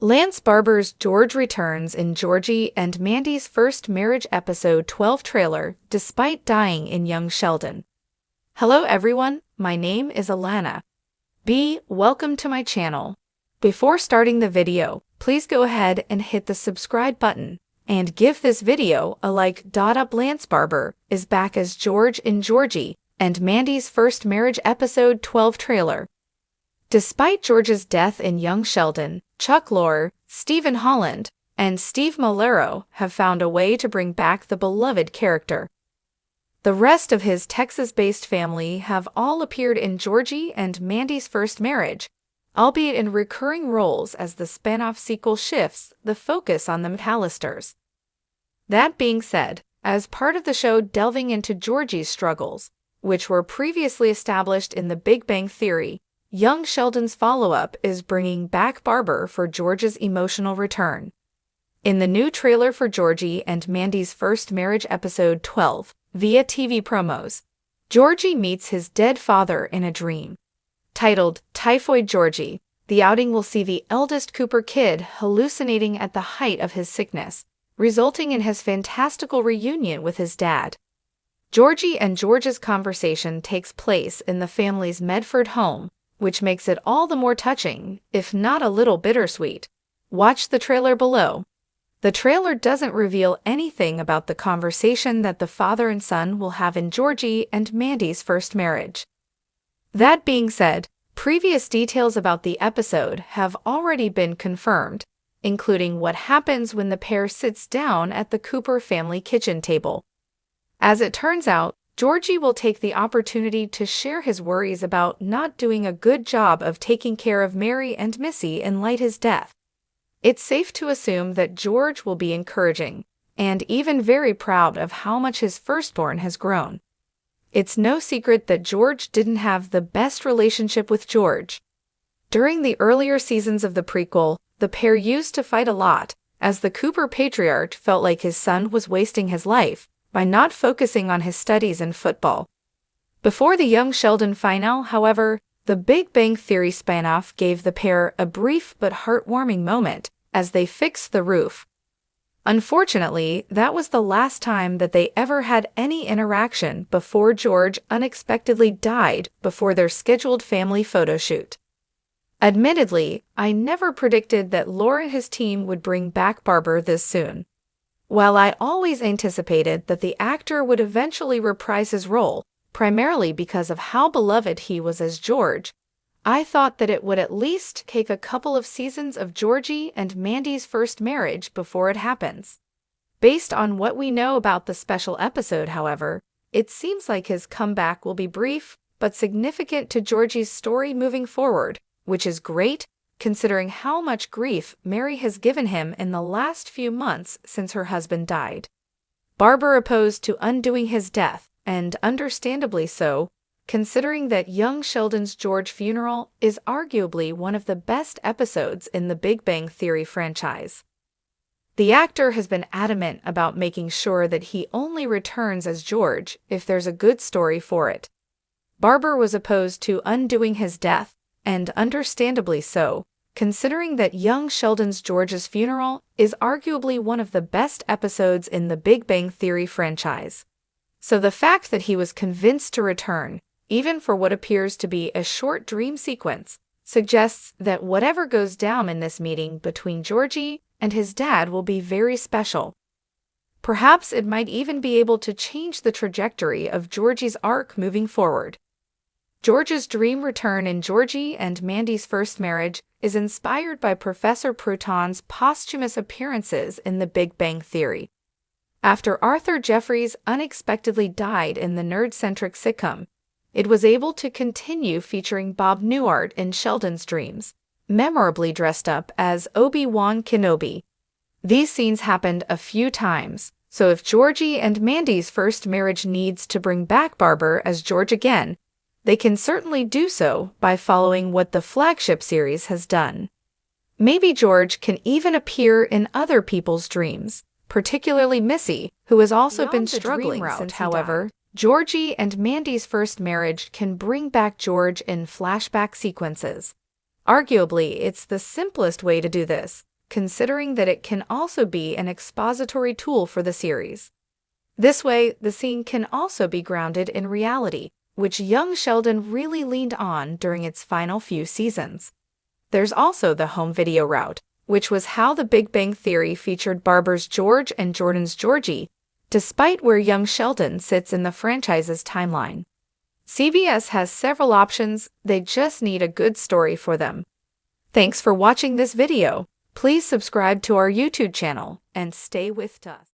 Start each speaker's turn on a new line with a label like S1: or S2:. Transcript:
S1: Lance Barber's George returns in Georgie and Mandy's first marriage episode 12 trailer, despite dying in young Sheldon. Hello everyone, my name is Alana. Welcome to my channel. Before starting the video, please go ahead and hit the subscribe button, and give this video a like. Lance Barber is back as George in Georgie and Mandy's first marriage episode 12 trailer. Despite George's death in young Sheldon, Chuck Lorre, Stephen Holland, and Steve Molero have found a way to bring back the beloved character. The rest of his Texas-based family have all appeared in Georgie and Mandy's first marriage, albeit in recurring roles as the spin-off sequel shifts the focus on the McAllisters. That being said, as part of the show delving into Georgie's struggles, which were previously established in The Big Bang Theory, young Sheldon's follow-up is bringing back Barber for George's emotional return. In the new trailer for Georgie and Mandy's first marriage episode 12, via TV promos, Georgie meets his dead father in a dream. Titled Typhoid Georgie, the outing will see the eldest Cooper kid hallucinating at the height of his sickness, resulting in his fantastical reunion with his dad. Georgie and George's conversation takes place in the family's Medford home, which makes it all the more touching, if not a little bittersweet. Watch the trailer below. The trailer doesn't reveal anything about the conversation that the father and son will have in Georgie and Mandy's first marriage. That being said, previous details about the episode have already been confirmed, including what happens when the pair sits down at the Cooper family kitchen table. As it turns out, Georgie will take the opportunity to share his worries about not doing a good job of taking care of Mary and Missy in light of his death. It's safe to assume that George will be encouraging, and even very proud of how much his firstborn has grown. It's no secret that George didn't have the best relationship with George. During the earlier seasons of the prequel, the pair used to fight a lot, as the Cooper patriarch felt like his son was wasting his life by not focusing on his studies and football. Before the young Sheldon finale, however, the Big Bang Theory spin-off gave the pair a brief but heartwarming moment as they fixed the roof. Unfortunately, that was the last time that they ever had any interaction before George unexpectedly died before their scheduled family photo shoot. Admittedly, I never predicted that Lorre and his team would bring back Barber this soon. While I always anticipated that the actor would eventually reprise his role, primarily because of how beloved he was as George, I thought that it would at least take a couple of seasons of Georgie and Mandy's first marriage before it happens. Based on what we know about the special episode, however, it seems like his comeback will be brief but significant to Georgie's story moving forward, which is great, considering how much grief Mary has given him in the last few months since her husband died. Barber opposed to undoing his death, and understandably so, considering that young Sheldon's George funeral is arguably one of the best episodes in the Big Bang Theory franchise. The actor has been adamant about making sure that he only returns as George if there's a good story for it. Barber was opposed to undoing his death, and understandably so, considering that young Sheldon's George's funeral is arguably one of the best episodes in the Big Bang Theory franchise. So the fact that he was convinced to return, even for what appears to be a short dream sequence, suggests that whatever goes down in this meeting between Georgie and his dad will be very special. Perhaps it might even be able to change the trajectory of Georgie's arc moving forward. George's dream return in Georgie and Mandy's first marriage is inspired by Professor Pruitt's posthumous appearances in The Big Bang Theory. After Arthur Jeffries unexpectedly died in the nerd-centric sitcom, it was able to continue featuring Bob Newhart in Sheldon's dreams, memorably dressed up as Obi-Wan Kenobi. These scenes happened a few times, so if Georgie and Mandy's first marriage needs to bring back Barber as George again, they can certainly do so by following what the flagship series has done. Maybe George can even appear in other people's dreams, particularly Missy, who has also been struggling since, however, Georgie and Mandy's first marriage can bring back George in flashback sequences. Arguably, it's the simplest way to do this, considering that it can also be an expository tool for the series. This way, the scene can also be grounded in reality, which young Sheldon really leaned on during its final few seasons. There's also the home video route, which was how The Big Bang Theory featured Barbara's George and Jordan's Georgie, despite where young Sheldon sits in the franchise's timeline. CBS has several options, they just need a good story for them. Thanks for watching this video. Please subscribe to our YouTube channel and stay with us.